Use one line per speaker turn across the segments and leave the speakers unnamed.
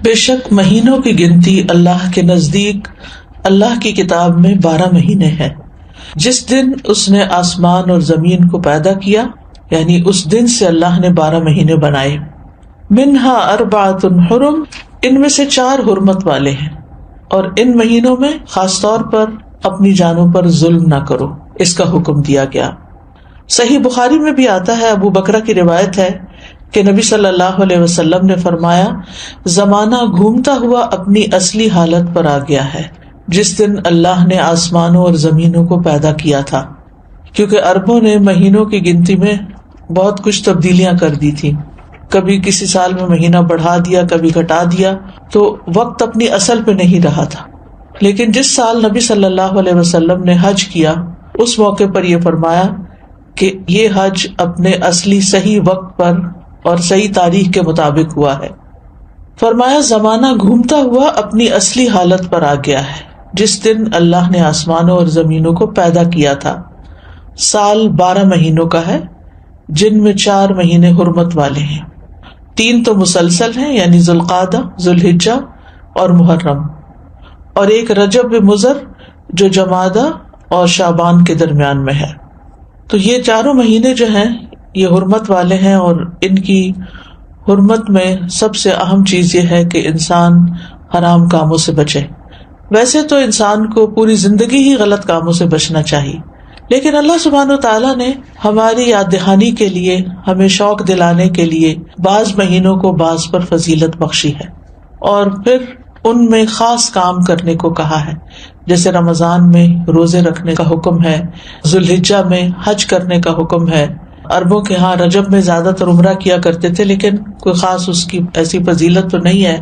بے شک مہینوں کی گنتی اللہ کے نزدیک اللہ کی کتاب میں 12 مہینے ہیں، جس دن اس نے آسمان اور زمین کو پیدا کیا، یعنی اس دن سے اللہ نے 12 مہینے بنائے۔ منہا اربعۃ حرم، ان میں سے 4 حرمت والے ہیں، اور ان مہینوں میں خاص طور پر اپنی جانوں پر ظلم نہ کرو، اس کا حکم دیا گیا۔ صحیح بخاری میں بھی آتا ہے، ابو بکرہ کی روایت ہے کہ نبی صلی اللہ علیہ وسلم نے فرمایا، زمانہ گھومتا ہوا اپنی اصلی حالت پر آ گیا ہے جس دن اللہ نے آسمانوں اور زمینوں کو پیدا کیا تھا، کیونکہ عربوں نے مہینوں کی گنتی میں بہت کچھ تبدیلیاں کر دی تھی، کبھی کسی سال میں مہینہ بڑھا دیا، کبھی گھٹا دیا، تو وقت اپنی اصل پہ نہیں رہا تھا۔ لیکن جس سال نبی صلی اللہ علیہ وسلم نے حج کیا، اس موقع پر یہ فرمایا کہ یہ حج اپنے اصلی صحیح وقت پر اور صحیح تاریخ کے مطابق ہوا ہے۔ فرمایا زمانہ گھومتا ہوا اپنی اصلی حالت پر آ گیا ہے جس دن اللہ نے آسمانوں اور زمینوں کو پیدا کیا تھا۔ سال 12 مہینوں کا ہے، جن میں 4 مہینے حرمت والے ہیں، 3 تو مسلسل ہیں، یعنی ذوالقعدہ، ذوالحجہ اور محرم، اور ایک رجب مضر جو جمادہ اور شعبان کے درمیان میں ہے۔ تو یہ 4 مہینے جو ہیں یہ حرمت والے ہیں، اور ان کی حرمت میں سب سے اہم چیز یہ ہے کہ انسان حرام کاموں سے بچے۔ ویسے تو انسان کو پوری زندگی ہی غلط کاموں سے بچنا چاہیے، لیکن اللہ سبحانہ وتعالیٰ نے ہماری یاد دہانی کے لیے، ہمیں شوق دلانے کے لیے بعض مہینوں کو بعض پر فضیلت بخشی ہے، اور پھر ان میں خاص کام کرنے کو کہا ہے، جیسے رمضان میں روزے رکھنے کا حکم ہے، ذوالحجہ میں حج کرنے کا حکم ہے۔ عربوں کے ہاں رجب میں زیادہ تر عمرہ کیا کرتے تھے، لیکن کوئی خاص اس کی ایسی فضیلت تو نہیں ہے۔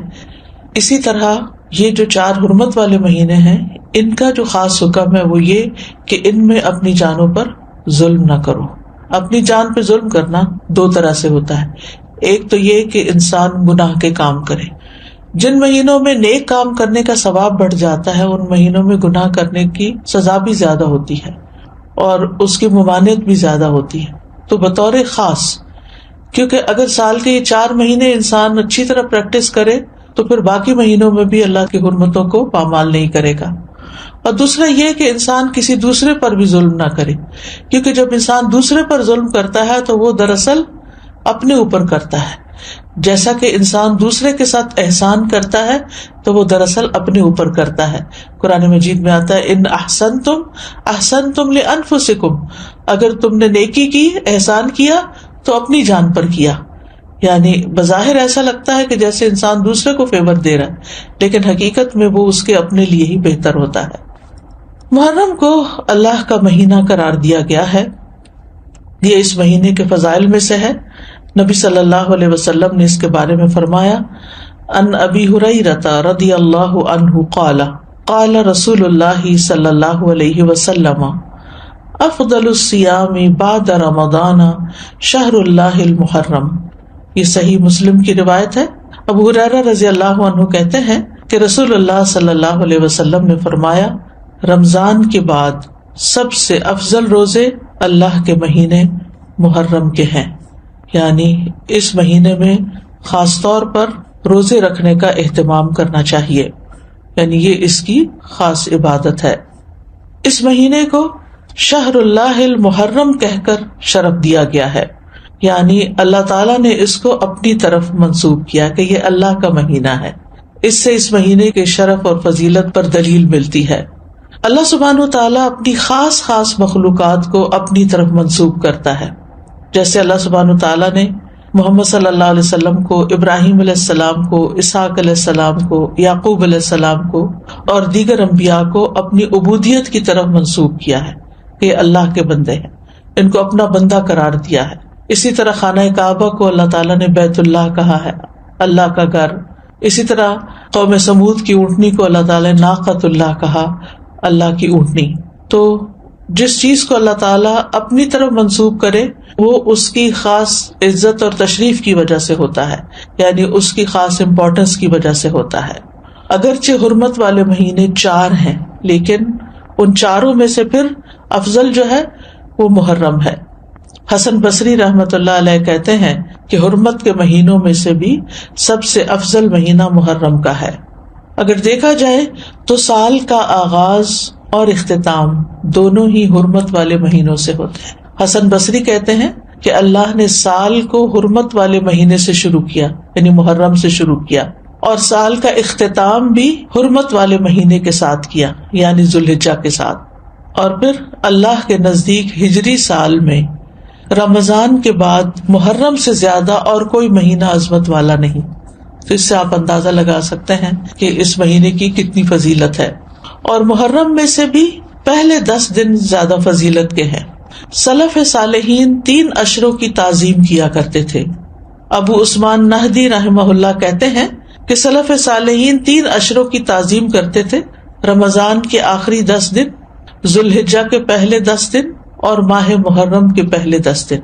اسی طرح یہ جو 4 حرمت والے مہینے ہیں، ان کا جو خاص حکم ہے وہ یہ کہ ان میں اپنی جانوں پر ظلم نہ کرو۔ اپنی جان پہ ظلم کرنا 2 طرح سے ہوتا ہے، ایک تو یہ کہ انسان گناہ کے کام کرے۔ جن مہینوں میں نیک کام کرنے کا ثواب بڑھ جاتا ہے، ان مہینوں میں گناہ کرنے کی سزا بھی زیادہ ہوتی ہے اور اس کی ممانعت بھی زیادہ ہوتی ہے۔ تو بطور خاص، کیونکہ اگر سال کے یہ 4 مہینے انسان اچھی طرح پریکٹس کرے تو پھر باقی مہینوں میں بھی اللہ کی حرمتوں کو پامال نہیں کرے گا۔ اور دوسرا یہ کہ انسان کسی دوسرے پر بھی ظلم نہ کرے، کیونکہ جب انسان دوسرے پر ظلم کرتا ہے تو وہ دراصل اپنے اوپر کرتا ہے، جیسا کہ انسان دوسرے کے ساتھ احسان کرتا ہے تو وہ دراصل اپنے اوپر کرتا ہے۔ قرآن مجید میں آتا ہے ان احسنتم احسنتم لانفسکم، اگر تم نے نیکی کی، احسان کیا تو اپنی جان پر کیا۔ یعنی بظاہر ایسا لگتا ہے کہ جیسے انسان دوسرے کو فیور دے رہا ہے، لیکن حقیقت میں وہ اس کے اپنے لیے ہی بہتر ہوتا ہے۔ محرم کو اللہ کا مہینہ قرار دیا گیا ہے، یہ اس مہینے کے فضائل میں سے ہے۔ نبی صلی اللہ علیہ وسلم نے اس کے بارے میں فرمایا، ان ابی ہریرہ رضی اللہ عنہ قال قال رسول اللہ صلی اللہ علیہ وسلم افضل الصیام بعد رمضان شہر اللہ المحرم۔ یہ صحیح مسلم کی روایت ہے۔ ابو ہریرہ رضی اللہ عنہ کہتے ہیں کہ رسول اللہ صلی اللہ علیہ وسلم نے فرمایا، رمضان کے بعد سب سے افضل روزے اللہ کے مہینے محرم کے ہیں، یعنی اس مہینے میں خاص طور پر روزے رکھنے کا اہتمام کرنا چاہیے، یعنی یہ اس کی خاص عبادت ہے۔ اس مہینے کو شہر اللہ المحرم کہہ کر شرف دیا گیا ہے، یعنی اللہ تعالیٰ نے اس کو اپنی طرف منسوب کیا کہ یہ اللہ کا مہینہ ہے۔ اس سے اس مہینے کے شرف اور فضیلت پر دلیل ملتی ہے۔ اللہ سبحانہ وتعالیٰ اپنی خاص خاص مخلوقات کو اپنی طرف منسوب کرتا ہے، جیسے اللہ سبحانہ وتعالیٰ نے محمد صلی اللہ علیہ وسلم کو، ابراہیم علیہ السلام کو، اسحاق علیہ السلام کو، یعقوب علیہ السلام کو اور دیگر انبیاء کو اپنی عبودیت کی طرف منسوب کیا ہے کہ یہ اللہ کے بندے ہیں، ان کو اپنا بندہ قرار دیا ہے۔ اسی طرح خانہ کعبہ کو اللہ تعالیٰ نے بیت اللہ کہا ہے، اللہ کا گھر۔ اسی طرح قوم سمود کی اونٹنی کو اللہ تعالیٰ نے ناقۃ اللہ کہا، اللہ کی اونٹنی۔ تو جس چیز کو اللہ تعالیٰ اپنی طرف منسوب کرے وہ اس کی خاص عزت اور تشریف کی وجہ سے ہوتا ہے، یعنی اس کی خاص امپورٹنس کی وجہ سے ہوتا ہے۔ اگرچہ حرمت والے مہینے 4 ہیں، لیکن ان 4 میں سے پھر افضل جو ہے وہ محرم ہے۔ حسن بصری رحمۃ اللہ علیہ کہتے ہیں کہ حرمت کے مہینوں میں سے بھی سب سے افضل مہینہ محرم کا ہے۔ اگر دیکھا جائے تو سال کا آغاز اور اختتام دونوں ہی حرمت والے مہینوں سے ہوتے ہیں۔ حسن بصری کہتے ہیں کہ اللہ نے سال کو حرمت والے مہینے سے شروع کیا، یعنی محرم سے شروع کیا، اور سال کا اختتام بھی حرمت والے مہینے کے ساتھ کیا، یعنی ذوالحجہ کے ساتھ۔ اور پھر اللہ کے نزدیک ہجری سال میں رمضان کے بعد محرم سے زیادہ اور کوئی مہینہ عظمت والا نہیں۔ تو اس سے آپ اندازہ لگا سکتے ہیں کہ اس مہینے کی کتنی فضیلت ہے۔ اور محرم میں سے بھی پہلے 10 دن زیادہ فضیلت کے ہیں۔ سلف صالحین 3 اشروں کی تعظیم کیا کرتے تھے۔ ابو عثمان نہدی رحمہ اللہ کہتے ہیں کہ سلف صالحین 3 اشروں کی تعظیم کرتے تھے: رمضان کے آخری 10 دن، ذوالحجہ کے پہلے 10 دن اور ماہ محرم کے پہلے 10 دن۔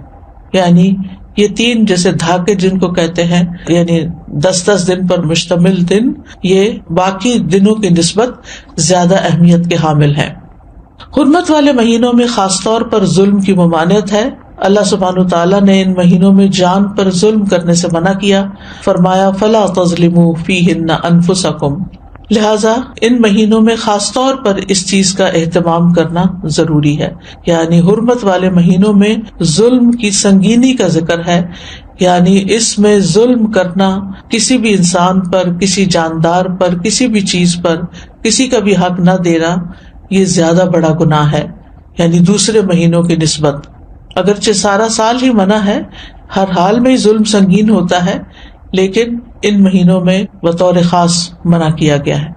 یعنی یہ 3 جیسے دھاکے جن کو کہتے ہیں، یعنی 10 دن پر مشتمل دن، یہ باقی دنوں کی نسبت زیادہ اہمیت کے حامل ہیں۔ حرمت والے مہینوں میں خاص طور پر ظلم کی ممانعت ہے۔ اللہ سبحانہ وتعالیٰ نے ان مہینوں میں جان پر ظلم کرنے سے منع کیا، فرمایا فَلَا تَظْلِمُوا فِيهِنَّ أَنفُسَكُمْ۔ لہذا ان مہینوں میں خاص طور پر اس چیز کا اہتمام کرنا ضروری ہے، یعنی حرمت والے مہینوں میں ظلم کی سنگینی کا ذکر ہے، یعنی اس میں ظلم کرنا، کسی بھی انسان پر، کسی جاندار پر، کسی بھی چیز پر کسی کا بھی حق نہ دینا، یہ زیادہ بڑا گناہ ہے، یعنی دوسرے مہینوں کی نسبت۔ اگرچہ سارا سال ہی منع ہے، ہر حال میں ظلم سنگین ہوتا ہے، لیکن ان مہینوں میں بطور خاص منع کیا گیا ہے۔